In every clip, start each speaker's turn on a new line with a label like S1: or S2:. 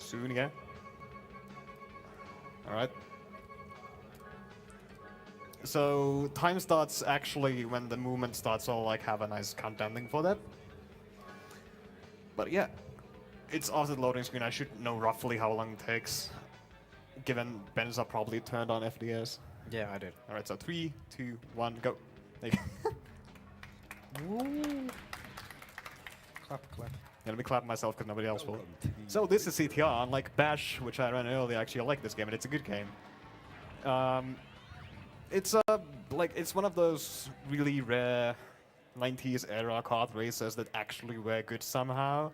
S1: soon, yeah. Alright. So time starts actually when the movement starts, so I'll like have a nice countdown thing for that. But yeah, it's after the loading screen. I should know roughly how long it takes, given Ben's are probably turned on FDS.
S2: Yeah, I did.
S1: Alright, so 3, 2, 1, go. There you go.
S2: Woo. Clap, clap.
S1: Yeah, let me clap myself because nobody else will. So this is CTR, unlike Bash, which I ran earlier. Actually, I like this game and it's a good game. It's it's one of those really rare 90s era kart racers that actually were good somehow.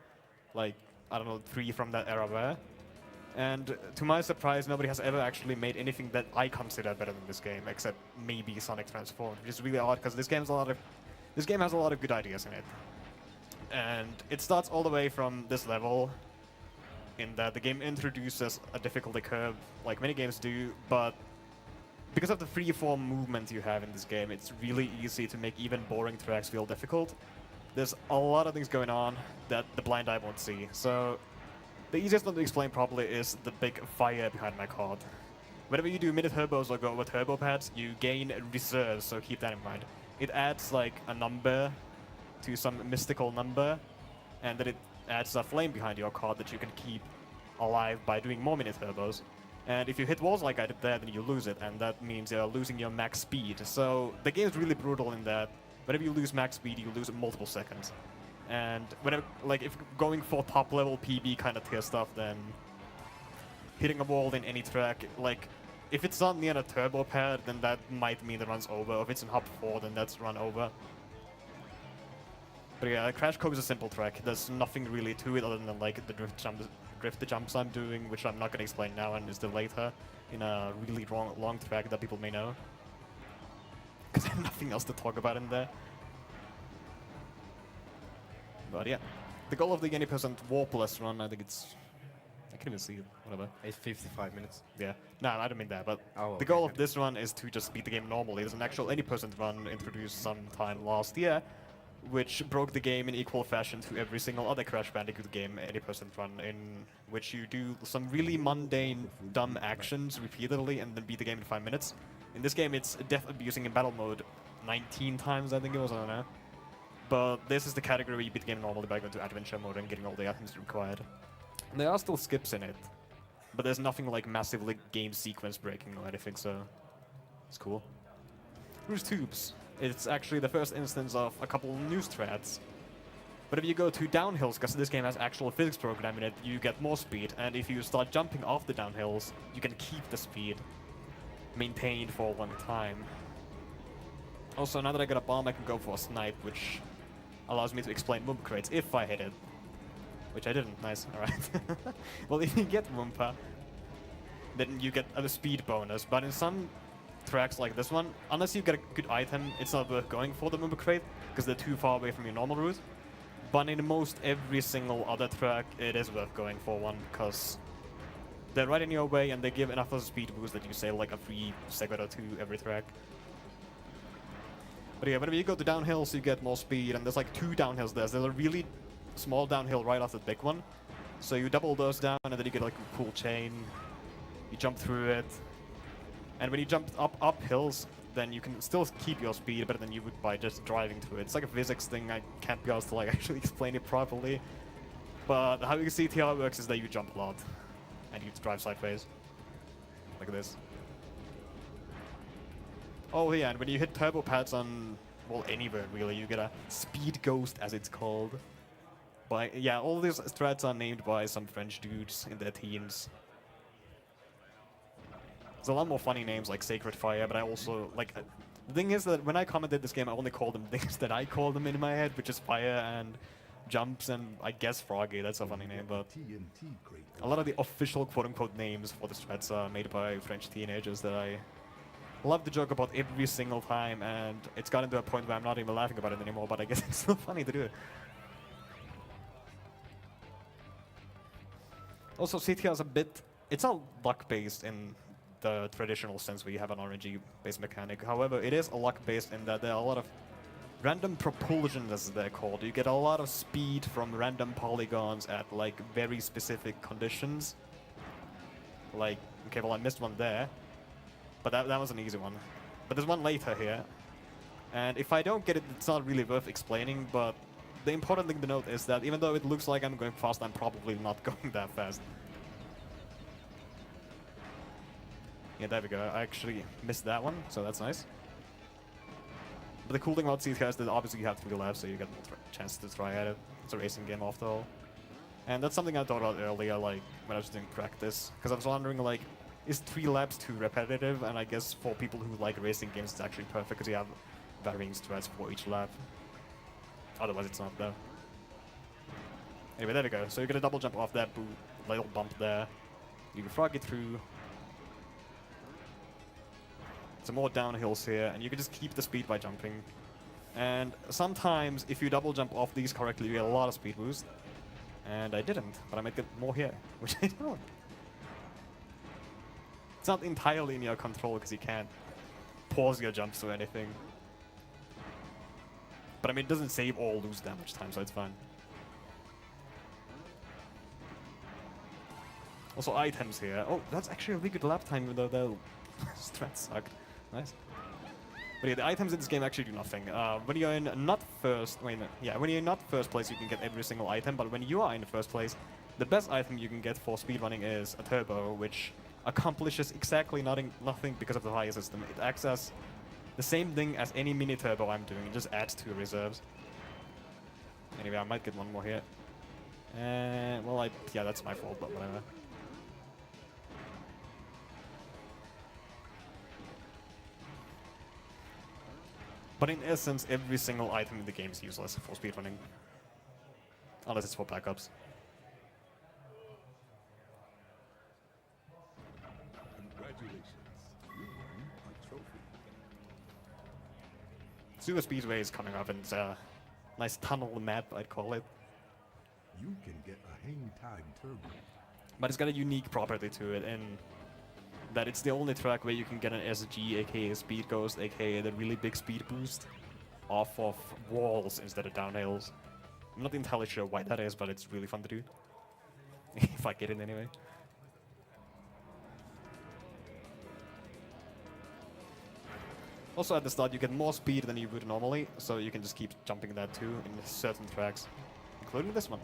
S1: Like, I don't know, 3 from that era were. And to my surprise, nobody has ever actually made anything that I consider better than this game, except maybe Sonic Transformed, which is really odd because this game has a lot of good ideas in it. And it starts all the way from this level, in that the game introduces a difficulty curve, like many games do, but because of the free-form movement you have in this game, it's really easy to make even boring tracks feel difficult. There's a lot of things going on that the blind eye won't see. So the easiest one to explain properly is the big fire behind my card. Whenever you do mini-turbos or go over turbo pads, you gain reserves, so keep that in mind. It adds like a number to some mystical number, and then it adds a flame behind your card that you can keep alive by doing more mini-turbos. And if you hit walls like I did there, then you lose it, and that means you're losing your max speed. So the game's really brutal in that whenever you lose max speed, you lose multiple seconds. And whenever, like, if going for top level PB kind of tier stuff, then hitting a wall in any track, like, if it's not near a turbo pad, then that might mean the run's over. If it's in hop 4, then that's run over. But yeah, Crash Course is a simple track. There's nothing really to it other than like the drift jumps I'm doing, which I'm not going to explain now and is the later in a really long track that people may know. Because I have nothing else to talk about in there. But yeah, the goal of the 80% Warpless run, I think it's... I can't even see it, whatever.
S2: It's 55 minutes.
S1: Yeah, no, I don't mean that, but
S2: Oh,
S1: the goal of this run is to just beat the game normally. There's an actual 80% run introduced sometime last year, which broke the game in equal fashion to every single other Crash Bandicoot game 80% run, in which you do some really mundane, dumb actions repeatedly and then beat the game in 5 minutes. In this game, it's death abusing in battle mode 19 times, I think it was, I don't know. But this is the category where you beat the game normally by going to adventure mode and getting all the items required. And there are still skips in it, but there's nothing like massively game sequence breaking or anything, so it's cool. Here's Tubes. It's actually the first instance of a couple news threads. But if you go to downhills, because this game has actual physics program in it, you get more speed, and if you start jumping off the downhills, you can keep the speed maintained for a long time. Also, now that I got a bomb, I can go for a snipe, which allows me to explain Moompa crates if I hit it. Which I didn't. Nice. Alright. Well, if you get Moompa, then you get a speed bonus, but in some tracks like this one, unless you get a good item, it's not worth going for the Moompa crate, because they're too far away from your normal route. But in most every single other track, it is worth going for one, because they're right in your way and they give enough of a speed boost that you save like a free segment or two every track. But yeah, whenever you go to downhills, you get more speed, and there's like 2 downhills there. There's a really small downhill right after the big one. So you double those down, and then you get like a cool chain. You jump through it. And when you jump up hills, then you can still keep your speed better than you would by just driving through it. It's like a physics thing. I can't be asked to like actually explain it properly. But how you see TR works is that you jump a lot, and you drive sideways. Like this. Oh yeah, and when you hit turbo pads on, well, anywhere really, you get a speed ghost, as it's called. By, yeah, all these threads are named by some French dudes in their teens. There's a lot more funny names like Sacred Fire, but I also, like, the thing is that when I commented this game, I only called them things that I call them in my head, which is Fire and Jumps and, I guess, Froggy. That's a funny name, but a lot of the official quote-unquote names for the threads are made by French teenagers that I love to joke about every single time, and it's gotten to a point where I'm not even laughing about it anymore, but I guess it's still funny to do it. Also, CTR is a bit... It's not luck-based in the traditional sense where you have an RNG-based mechanic. However, it is a luck-based in that there are a lot of random propulsion, as they're called. You get a lot of speed from random polygons at like very specific conditions. Like, okay, well I missed one there, but that was an easy one. But there's one later here, and if I don't get it, it's not really worth explaining, but the important thing to note is that even though it looks like I'm going fast, I'm probably not going that fast. Yeah, there we go. I actually missed that one, so that's nice. But the cool thing about CTR is that obviously you have 3 laps, so you get more chance to try at it. It's a racing game after all. And that's something I thought about earlier, like, when I was doing practice. Because I was wondering, like, is 3 laps too repetitive? And I guess for people who like racing games, it's actually perfect because you have varying strats for each lap. Otherwise, it's not, though. Anyway, there we go. So you get a double jump off that little bump there. You can frog it through. Some more downhills here, and you can just keep the speed by jumping. And sometimes, if you double jump off these correctly, you get a lot of speed boost. And I didn't, but I might get more here, which I don't. It's not entirely in your control because you can't pause your jumps or anything. But I mean, it doesn't save or lose damage time, so it's fine. Also, items here. Oh, that's actually a really good lap time, even though the strats sucked. Nice. But yeah, the items in this game actually do nothing. When you're in not first, when you're in not first place, you can get every single item. But when you are in the first place, the best item you can get for speedrunning is a turbo, which accomplishes exactly nothing because of the fire system. It acts as the same thing as any mini turbo I'm doing. It just adds to your reserves. Anyway, I might get one more here. Well, yeah, that's my fault, but whatever. But in essence, every single item in the game is useless for speedrunning. Unless it's for backups.
S3: Congratulations. You won a trophy.
S1: Super Speedway is coming up, and it's a nice tunnel map, I'd call it.
S3: You can get a hang time turbo.
S1: But it's got a unique property to it, in that it's the only track where you can get an SG, aka Speed Ghost, aka the really big speed boost, off of walls instead of downhills. I'm not entirely sure why that is, but it's really fun to do. If I get it anyway. Also at the start you get more speed than you would normally, so you can just keep jumping that too in certain tracks, including this one.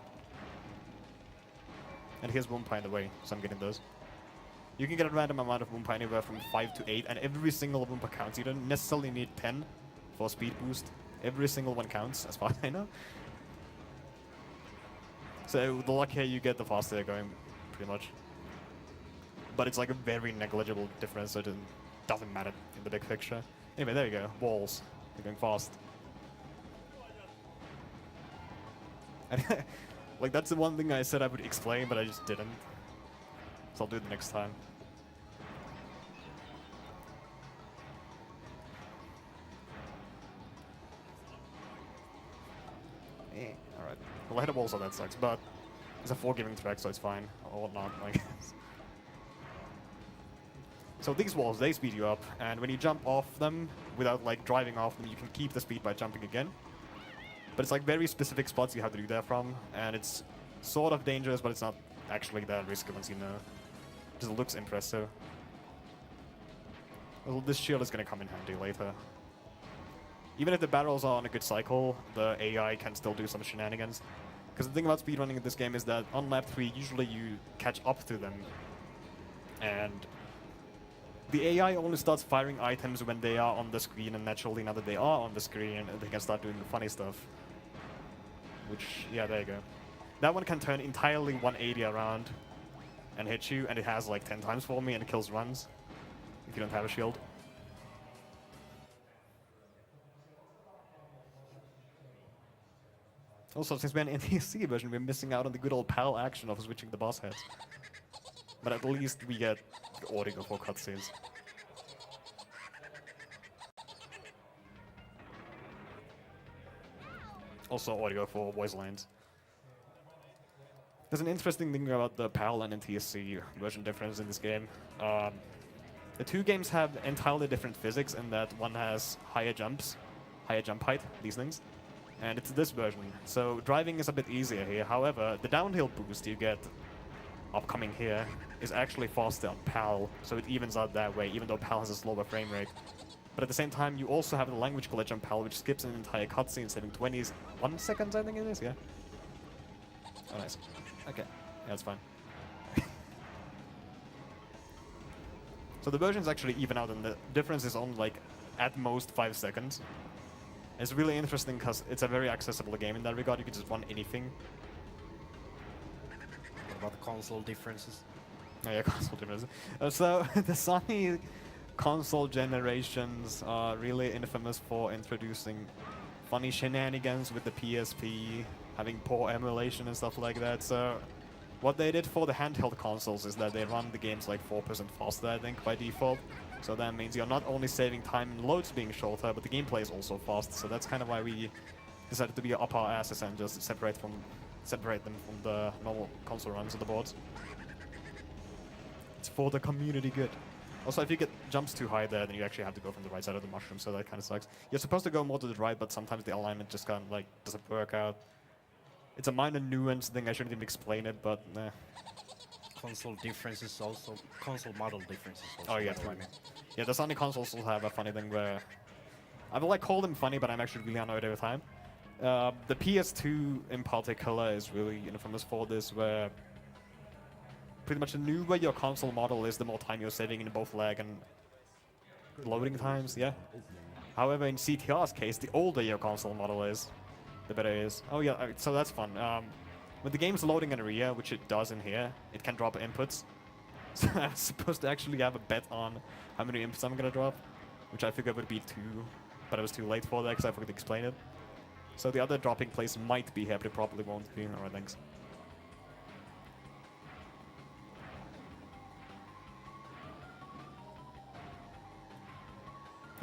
S1: And here's Wumpa in the way, so I'm getting those. You can get a random amount of Wumpa anywhere from 5 to 8, and every single Wumpa counts. You don't necessarily need 10 for speed boost. Every single one counts, as far as I know. So the luckier you get, the faster they're going, pretty much. But it's like a very negligible difference, so it doesn't matter in the big picture. Anyway, there you go. Walls. They're going fast. And like, that's the one thing I said I would explain, but I just didn't. So I'll do it next time. Alright. Well, I hit a wall, so that sucks, but it's a forgiving track, so it's fine. Or not, I guess. So these walls, they speed you up, and when you jump off them, without like driving off them, you can keep the speed by jumping again. But it's like very specific spots you have to do that from, and it's sort of dangerous, but it's not actually that risky once you know. It just looks impressive. Well, this shield is going to come in handy later. Even if the barrels are on a good cycle, the AI can still do some shenanigans. Because the thing about speedrunning in this game is that on lap 3, usually you catch up to them. And the AI only starts firing items when they are on the screen, and naturally now that they are on the screen, they can start doing the funny stuff. Which, yeah, there you go. That one can turn entirely 180 around and hit you, and it has like 10 times for me, and it kills runs if you don't have a shield. Also, since we're in NTSC version, we're missing out on the good old PAL action of switching the boss heads. But at least we get audio for cutscenes. Also audio for voice lines. There's an interesting thing about the PAL and NTSC version difference in this game. The two games have entirely different physics in that one has higher jumps, higher jump height, these things. And it's this version. So driving is a bit easier here. However, the downhill boost you get upcoming here is actually faster on PAL, so it evens out that way, even though PAL has a slower frame rate. But at the same time, you also have the language glitch on PAL, which skips an entire cutscene, saving 21 seconds, I think it is, yeah? Oh, nice. Okay, yeah, that's fine. So the versions actually even out, and the difference is on, like, at most 5 seconds. It's really interesting because it's a very accessible game in that regard. You can just run anything.
S2: What about the console differences?
S1: Oh yeah, console differences. So the Sony console generations are really infamous for introducing funny shenanigans with the PSP, having poor emulation and stuff like that. So what they did for the handheld consoles is that they run the games like 4% faster, I think, by default. So that means you're not only saving time and loads being shorter, but the gameplay is also fast. So that's kind of why we decided to be up our asses and just separate them from the normal console runs of the boards. It's for the community good. Also, if you get jumps too high there, then you actually have to go from the right side of the mushroom, so that kind of sucks. You're supposed to go more to the right, but sometimes the alignment just kind of like doesn't work out. It's a minor nuance thing, I shouldn't even explain it, but nah.
S2: Console differences also, console model differences also.
S1: Oh yeah,
S2: that's what I mean.
S1: yeah, the Sony consoles will have a funny thing where I will like call them funny, but I'm actually really annoyed every time. The PS2 in particular is really infamous for this, where pretty much the newer your console model is, the more time you're saving in both lag and loading times, yeah. However, in CTR's case, the older your console model is, the better it is. Oh yeah, so that's fun. When the game's loading in rear, which it does in here, it can drop inputs. So I was supposed to actually have a bet on how many inputs I'm gonna drop, which I figured would be 2, but I was too late for that because I forgot to explain it. So the other dropping place might be here, but it probably won't be. Alright, thanks.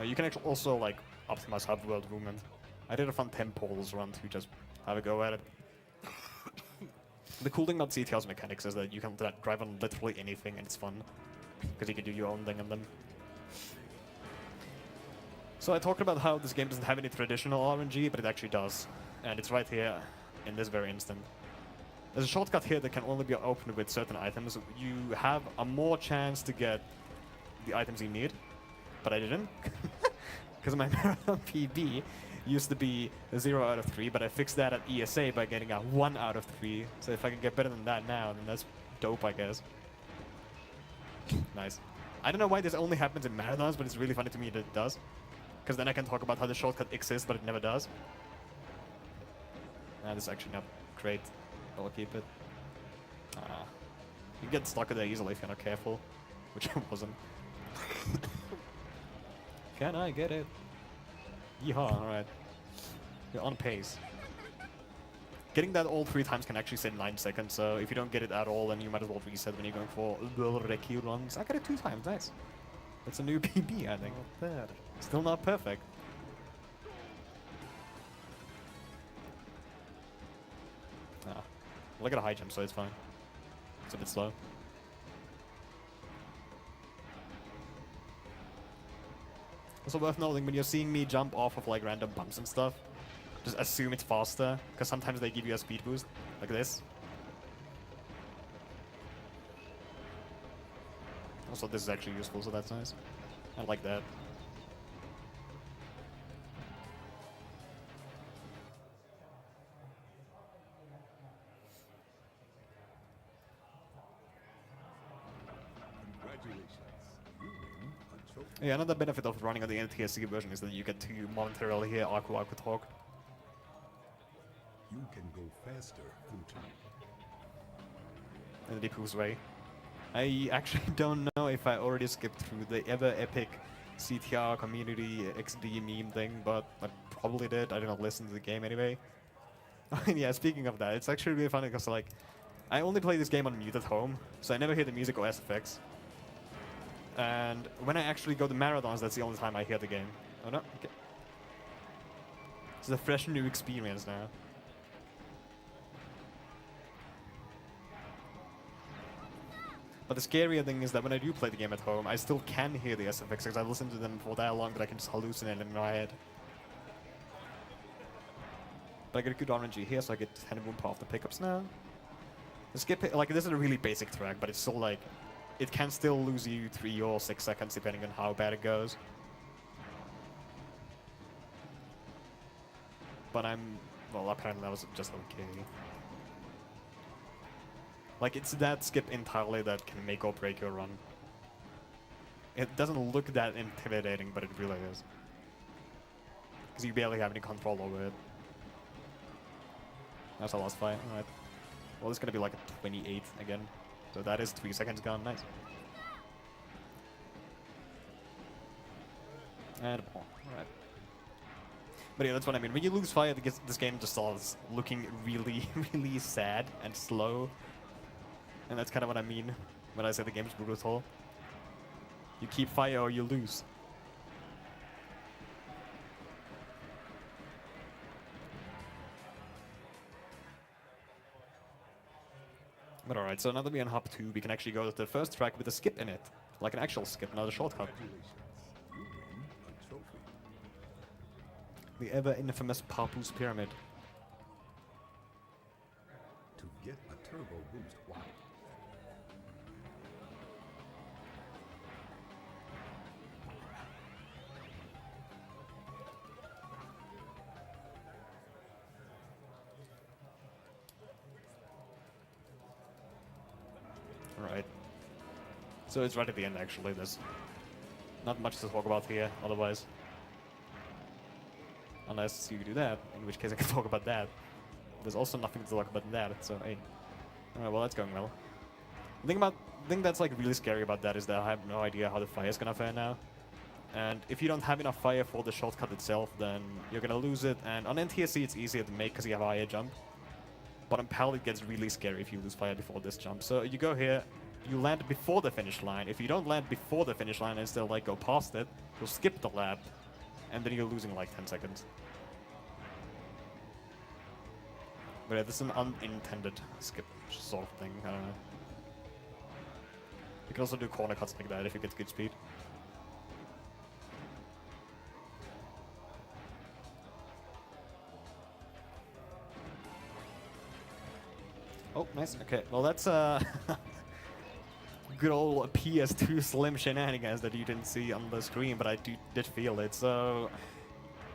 S1: You can actually also like optimize hub world movement. I did a fun temples run to just have a go at it. The cool thing about CTR's mechanics is that you can drive on literally anything and it's fun, because you can do your own thing on them. So I talked about how this game doesn't have any traditional RNG, but it actually does. And it's right here in this very instant. There's a shortcut here that can only be opened with certain items. You have a more chance to get the items you need, but I didn't. Because my marathon PB used to be a 0 out of 3, but I fixed that at ESA by getting a 1 out of 3. So if I can get better than that now, then that's dope, I guess. Nice. I don't know why this only happens in marathons, but it's really funny to me that it does. Because then I can talk about how the shortcut exists, but it never does. This is actually not great. I'll keep it. You get stuck there easily if you're not careful, which I wasn't. Can I get it? Yeehaw, alright. You're on pace. Getting that all 3 times can actually save 9 seconds, so if you don't get it at all, then you might as well reset when you're going for the recce runs. I got it 2 times, nice. That's a new PB, I think.
S2: Not bad.
S1: Still not perfect. Well, I got a high jump, so it's fine. It's a bit slow. Also worth noting, when you're seeing me jump off of like random bumps and stuff, just assume it's faster, because sometimes they give you a speed boost, like this. Also, this is actually useful, so that's nice. I like that.
S3: Congratulations. You win a trophy.
S1: Yeah, another benefit of running on the NTSC version is that you get to momentarily hear Aku talk.
S3: You can go faster through time.
S1: In the Deepu's way. I actually don't know if I already skipped through the ever epic CTR community XD meme thing, but I probably did. I didn't listen to the game anyway. Yeah, speaking of that, it's actually really funny because like, I only play this game on mute at home, so I never hear the music or SFX. And when I actually go to marathons, that's the only time I hear the game. Oh no, okay. It's a fresh new experience now. But the scarier thing is that when I do play the game at home, I still can hear the SFX because I've listened to them for that long that I can just hallucinate in my head. But I get a good RNG here, so I get 10 wound per off the pickups now. The skip, like, this is a really basic track, but it's still like, it can still lose you 3 or 6 seconds depending on how bad it goes. But well, apparently that was just okay. Like, it's that skip entirely that can make or break your run. It doesn't look that intimidating, but it really is. Because you barely have any control over it. That's our last fight. Alright. Well, it's gonna be like a 28 again. So that is 3 seconds gone. Nice. And a ball. Alright. But yeah, that's what I mean. When you lose fire, this game just starts looking really, really sad and slow. And that's kind of what I mean when I say the game's brutal. You keep fire or you lose. But alright, so now that we're on hop 2, we can actually go to the first track with a skip in it. Like an actual skip, not a shortcut.
S3: Congratulations. You win a trophy.
S1: The ever infamous Papu's Pyramid.
S3: To get a turbo boost. Wow.
S1: Alright. So it's right at the end actually, there's not much to talk about here otherwise. Unless you do that, in which case I can talk about that. There's also nothing to talk about that, so hey. Alright, well that's going well. The thing that's like really scary about that is that I have no idea how the fire is gonna fare now. And if you don't have enough fire for the shortcut itself, then you're gonna lose it. And on NTSC it's easier to make because you have a higher jump. But on PAL it gets really scary if you lose fire before this jump. So you go here, you land before the finish line. If you don't land before the finish line and instead like go past it, you'll skip the lap. And then you're losing like 10 seconds. But yeah, this is an unintended skip sort of thing, I don't know. You can also do corner cuts like that if you get good speed. Oh, nice. Okay, well that's good old PS2 Slim shenanigans that you didn't see on the screen, but I did feel it. So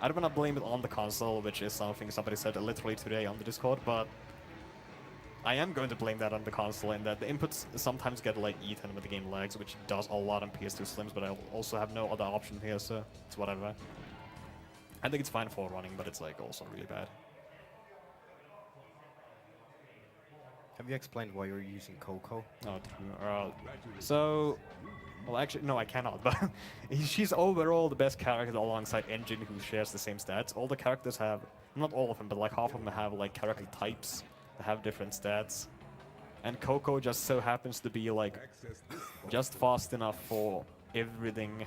S1: I don't want to blame it on the console, which is something somebody said literally today on the Discord, but I am going to blame that on the console in that the inputs sometimes get like eaten when the game lags, which does a lot on PS2 Slims, but I also have no other option here, so it's whatever. I think it's fine for running, but it's like also really bad.
S2: Have you explained why you're using Coco?
S1: Oh, so, well, actually, no, I cannot. But she's overall the best character alongside Engine, who shares the same stats. All the characters have, not all of them, but like half of them have like character types that have different stats. And Coco just so happens to be like just fast enough for everything,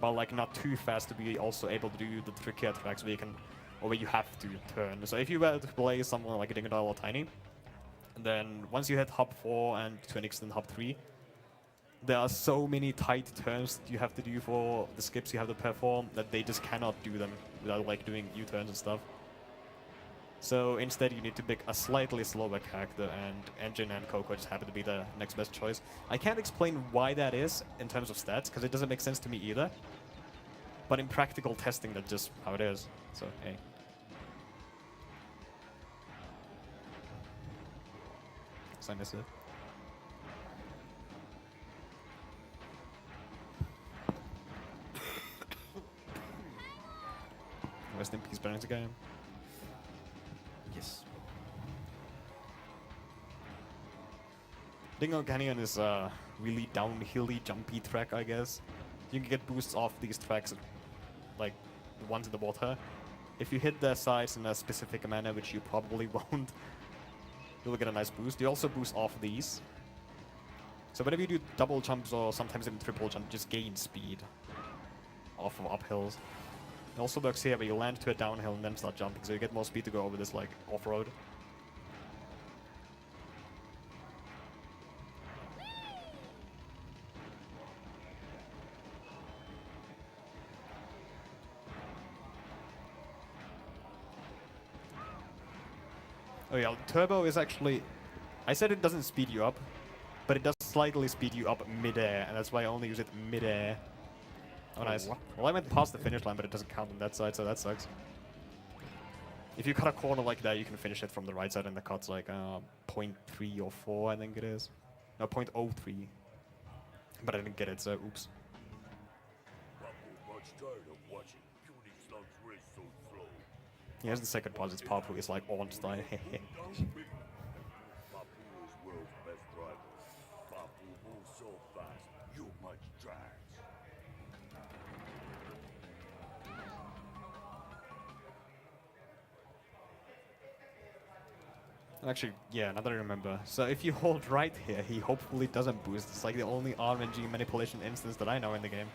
S1: but like not too fast to be also able to do the trickier tracks where you can, or where you have to turn. So if you were to play someone like a Dingodile or Tiny, then once you hit hop 4 and to an extent hop 3, there are so many tight turns that you have to do for the skips you have to perform that they just cannot do them without like doing U-turns and stuff. So instead you need to pick a slightly slower character, and Engine and Coco just happen to be the next best choice. I can't explain why that is in terms of stats, because it doesn't make sense to me either. But in practical testing, that's just how it is. So, hey. I miss it. Rest in peace, Baron again.
S2: Yes.
S1: Dingo Canyon is a really downhilly, jumpy track, I guess. You can get boosts off these tracks, like the ones in the water. If you hit their sides in a specific manner, which you probably won't, you'll get a nice boost. You also boost off these. So whenever you do double jumps or sometimes even triple jump, just gain speed off of uphills. It also works here where you land to a downhill and then start jumping, so you get more speed to go over this like off-road. Oh yeah, turbo is actually... I said it doesn't speed you up, but it does slightly speed you up mid-air, and that's why I only use it mid-air. Oh, nice.
S2: what?
S1: Well, I went past the finish line, but it doesn't count on that side, so that sucks. If you cut a corner like that, you can finish it from the right side, and the cut's like 0.3 or 4, I think it is. No, 0.03. But I didn't get it, so oops. Here's the second part, it's Papu is like on style. Actually, yeah, now that I remember. So if you hold right here, he hopefully doesn't boost. It's like the only RNG manipulation instance that I know in the game.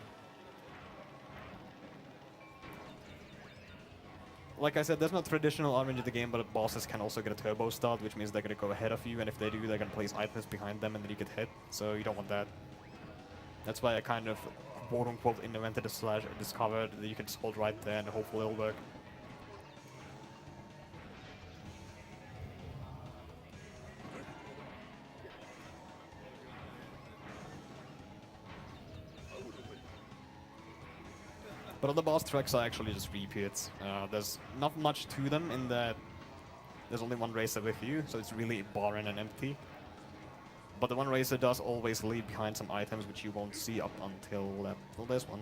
S1: Like I said, there's no traditional RNG in the game, but bosses can also get a turbo start, which means they're going to go ahead of you, and if they do, they're going to place items behind them, and then you get hit, so you don't want that. That's why I kind of, quote-unquote, invented a / discovered that you can just hold right there, and hopefully it'll work. But all the boss tracks are actually just repeats. There's not much to them in that there's only one racer with you, so it's really barren and empty. But the one racer does always leave behind some items which you won't see up until lap... Well, there's one.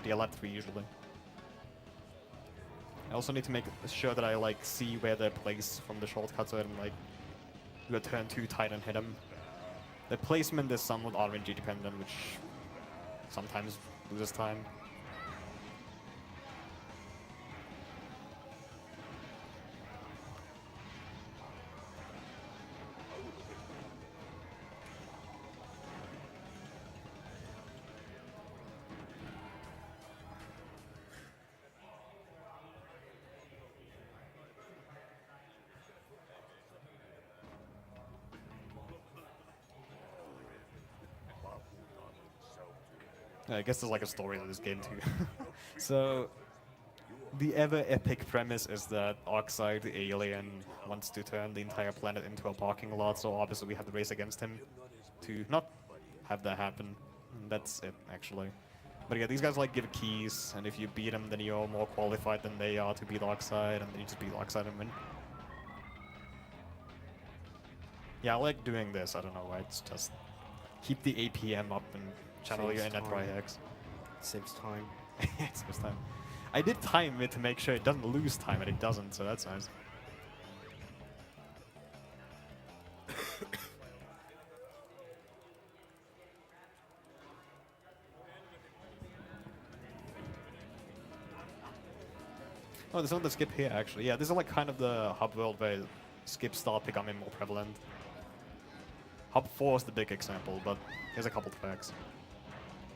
S1: Yeah, lap 3 usually. I also need to make sure that I like see where they're placed from the shortcut so I don't like do a turn too tight and hit them. The placement is somewhat RNG dependent, which sometimes loses time. I guess there's like a story to this game too. So, the ever epic premise is that Oxide, the alien, wants to turn the entire planet into a parking lot, so obviously we have to race against him to not have that happen. And that's it, actually. But yeah, these guys like give keys, and if you beat them, then you're more qualified than they are to beat Oxide, and then you just beat Oxide and win. Yeah, I like doing this, I don't know why, it's just keep the APM up and channel your inner tryhacks.
S2: Saves time.
S1: It saves time. I did time it to make sure it doesn't lose time, and it doesn't, so that's nice. Oh, there's another skip here, actually. Yeah, this is like kind of the hub world where skips start becoming more prevalent. Hub 4 is the big example, but here's a couple tracks.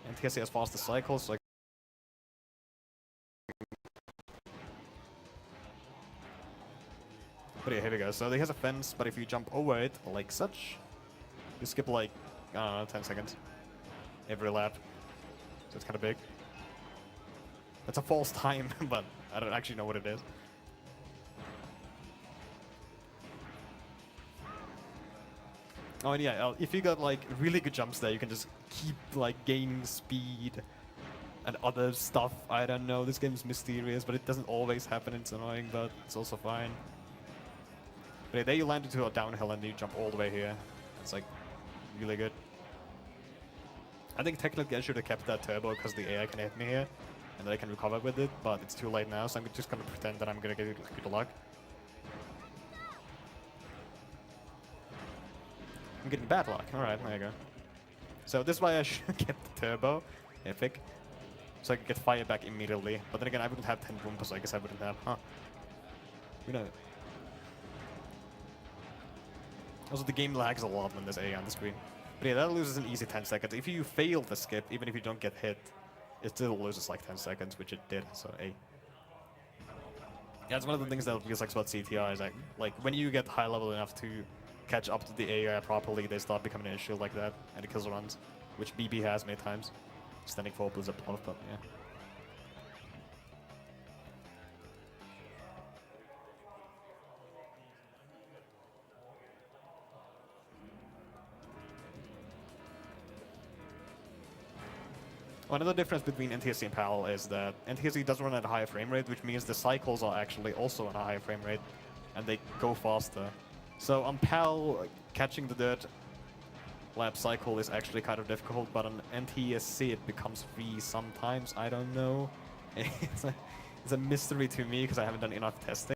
S1: And TSC has faster cycles, so but yeah, here we go. So he has a fence, but if you jump over it like such, you skip like, I don't know, 10 seconds every lap. So it's kind of big. That's a false time, but I don't actually know what it is. Oh, and yeah, if you got like really good jumps there, you can just keep like gaining speed and other stuff. I don't know, this game's mysterious, but it doesn't always happen. It's annoying, but it's also fine. But yeah, there you land into a downhill and you jump all the way here. It's like really good. I think technically I should have kept that turbo because the AI can hit me here and then I can recover with it, but it's too late now, so I'm just gonna pretend that I'm gonna get good luck. I'm getting bad luck. Alright, there you go. So this is why I should have kept the turbo. Epic. So I could get fire back immediately. But then again, I wouldn't have 10 Roombas, so I guess I wouldn't have. Huh. You know. Also, the game lags a lot when there's AI on the screen. But yeah, that loses an easy 10 seconds. If you fail the skip, even if you don't get hit, it still loses like 10 seconds, which it did, so A. Yeah, it's one of the things that really sucks about CTR is like when you get high level enough to catch up to the AI properly, they start becoming an issue like that, and it kills runs, which BB has many times. Standing for Blizzard Bluff, but yeah. One other difference between NTSC and PAL is that NTSC does run at a higher frame rate, which means the cycles are actually also on a higher frame rate, and they go faster. So on PAL, catching the dirt lap cycle is actually kind of difficult, but on NTSC it becomes free sometimes. I don't know. It's a mystery to me because I haven't done enough testing.